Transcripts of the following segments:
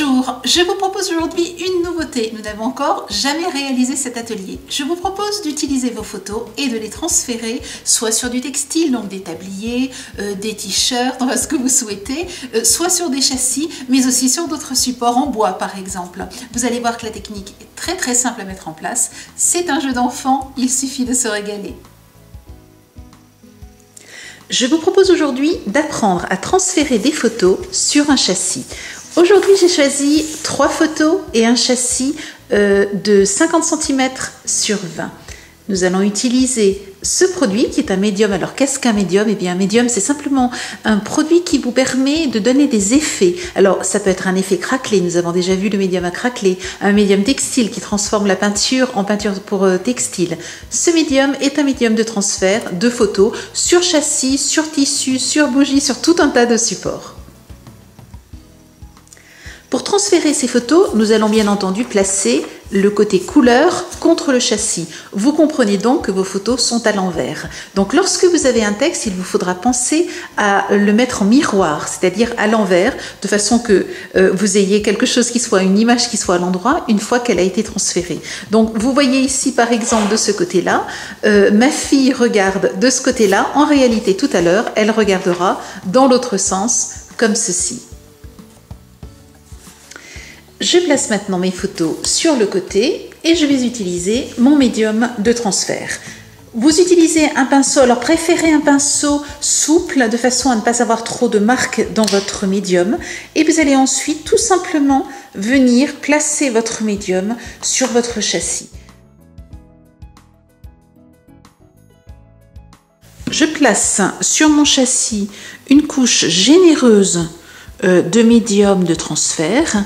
Bonjour, je vous propose aujourd'hui une nouveauté. Nous n'avons encore jamais réalisé cet atelier. Je vous propose d'utiliser vos photos et de les transférer soit sur du textile, donc des tabliers, des t-shirts, ce que vous souhaitez, soit sur des châssis, mais aussi sur d'autres supports en bois par exemple. Vous allez voir que la technique est très simple à mettre en place. C'est un jeu d'enfant, il suffit de se régaler. Je vous propose aujourd'hui d'apprendre à transférer des photos sur un châssis. Aujourd'hui, j'ai choisi 3 photos et un châssis de 50 cm sur 20. Nous allons utiliser ce produit qui est un médium. Alors qu'est-ce qu'un médium? Eh bien, un médium, c'est simplement un produit qui vous permet de donner des effets. Alors, ça peut être un effet craquelé. Nous avons déjà vu le médium à craquelé. Un médium textile qui transforme la peinture en peinture pour textile. Ce médium est un médium de transfert de photos sur châssis, sur tissu, sur bougie, sur tout un tas de supports. Pour transférer ces photos, nous allons bien entendu placer le côté couleur contre le châssis. Vous comprenez donc que vos photos sont à l'envers. Donc lorsque vous avez un texte, il vous faudra penser à le mettre en miroir, c'est-à-dire à l'envers, de façon que vous ayez quelque chose qui soit, une image qui soit à l'endroit une fois qu'elle a été transférée. Donc vous voyez ici par exemple de ce côté-là, ma fille regarde de ce côté-là. En réalité tout à l'heure, elle regardera dans l'autre sens comme ceci. Je place maintenant mes photos sur le côté et je vais utiliser mon médium de transfert. Vous utilisez un pinceau, alors préférez un pinceau souple de façon à ne pas avoir trop de marques dans votre médium. Et vous allez ensuite tout simplement venir placer votre médium sur votre châssis. Je place sur mon châssis une couche généreuse de médium de transfert.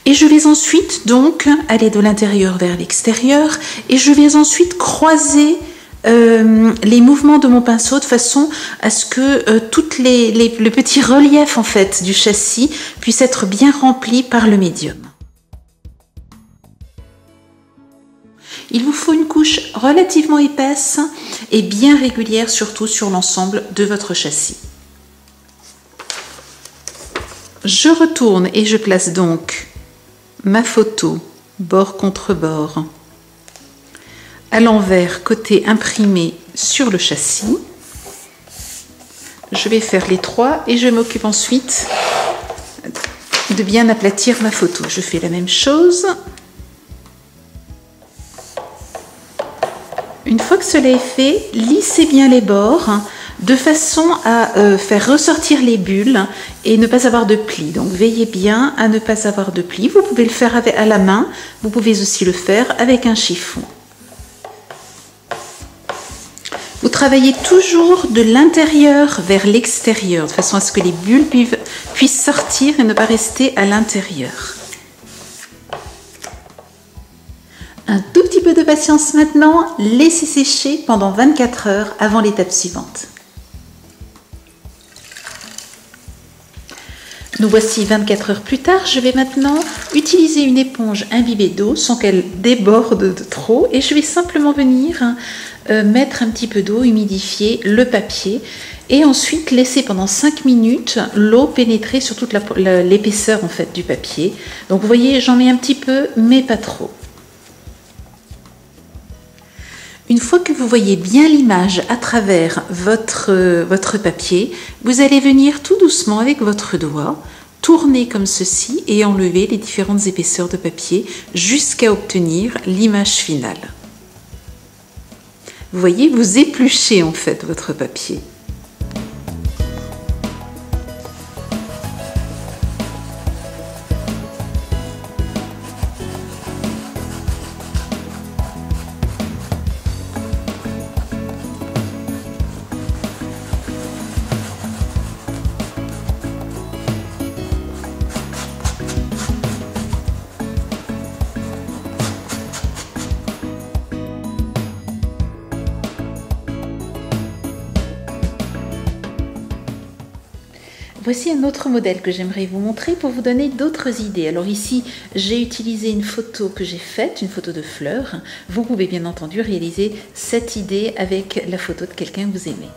Et je vais ensuite donc aller de l'intérieur vers l'extérieur et je vais ensuite croiser les mouvements de mon pinceau de façon à ce que le petit relief en fait du châssis puisse être bien rempli par le médium. Il vous faut une couche relativement épaisse et bien régulière, surtout sur l'ensemble de votre châssis. Je retourne et je place donc ma photo bord contre bord à l'envers côté imprimé sur le châssis. Je vais faire les 3 et je m'occupe ensuite de bien aplatir ma photo. Je fais la même chose. Une fois que cela est fait, lissez bien les bords de façon à faire ressortir les bulles et ne pas avoir de plis. Donc veillez bien à ne pas avoir de plis. Vous pouvez le faire à la main, vous pouvez aussi le faire avec un chiffon. Vous travaillez toujours de l'intérieur vers l'extérieur, de façon à ce que les bulles puissent sortir et ne pas rester à l'intérieur. Un tout petit peu de patience maintenant, laissez sécher pendant 24 heures avant l'étape suivante. Nous voici 24 heures plus tard. Je vais maintenant utiliser une éponge imbibée d'eau sans qu'elle déborde de trop et je vais simplement venir mettre un petit peu d'eau, humidifier le papier et ensuite laisser pendant 5 minutes l'eau pénétrer sur toute l'épaisseur en fait du papier. Donc vous voyez, j'en mets un petit peu mais pas trop. Une fois que vous voyez bien l'image à travers votre papier, vous allez venir tout doucement avec votre doigt, tourner comme ceci et enlever les différentes épaisseurs de papier jusqu'à obtenir l'image finale. Vous voyez, vous épluchez en fait votre papier. Voici un autre modèle que j'aimerais vous montrer pour vous donner d'autres idées. Alors ici, j'ai utilisé une photo que j'ai faite, une photo de fleurs. Vous pouvez bien entendu réaliser cette idée avec la photo de quelqu'un que vous aimez.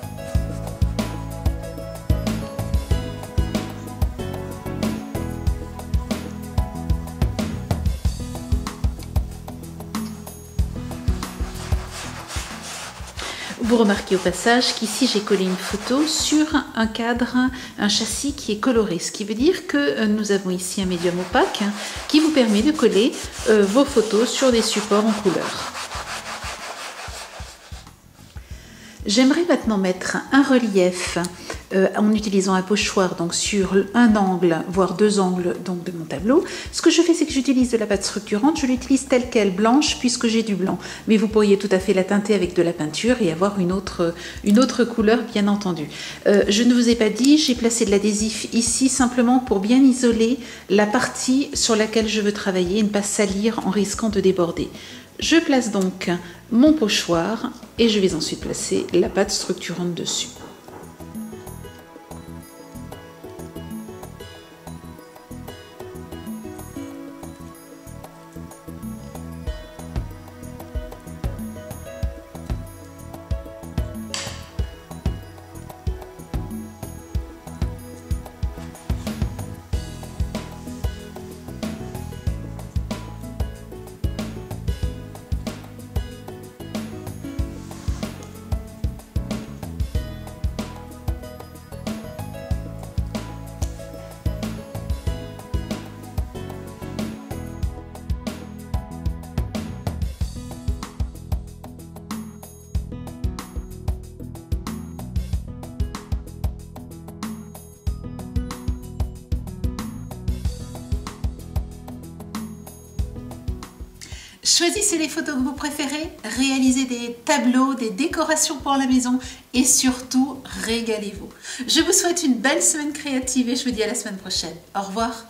Vous remarquez au passage qu'ici j'ai collé une photo sur un cadre, un châssis qui est coloré, ce qui veut dire que nous avons ici un médium opaque qui vous permet de coller vos photos sur des supports en couleur. J'aimerais maintenant mettre un relief en utilisant un pochoir donc sur un angle, voire deux angles donc de mon tableau. Ce que je fais, c'est que j'utilise de la pâte structurante, je l'utilise telle qu'elle, blanche, puisque j'ai du blanc. Mais vous pourriez tout à fait la teinter avec de la peinture et avoir une autre couleur, bien entendu. Je ne vous ai pas dit, j'ai placé de l'adhésif ici simplement pour bien isoler la partie sur laquelle je veux travailler et ne pas salir en risquant de déborder. Je place donc mon pochoir et je vais ensuite placer la pâte structurante dessus. Choisissez les photos que vous préférez, réalisez des tableaux, des décorations pour la maison et surtout, régalez-vous. Je vous souhaite une belle semaine créative et je vous dis à la semaine prochaine. Au revoir.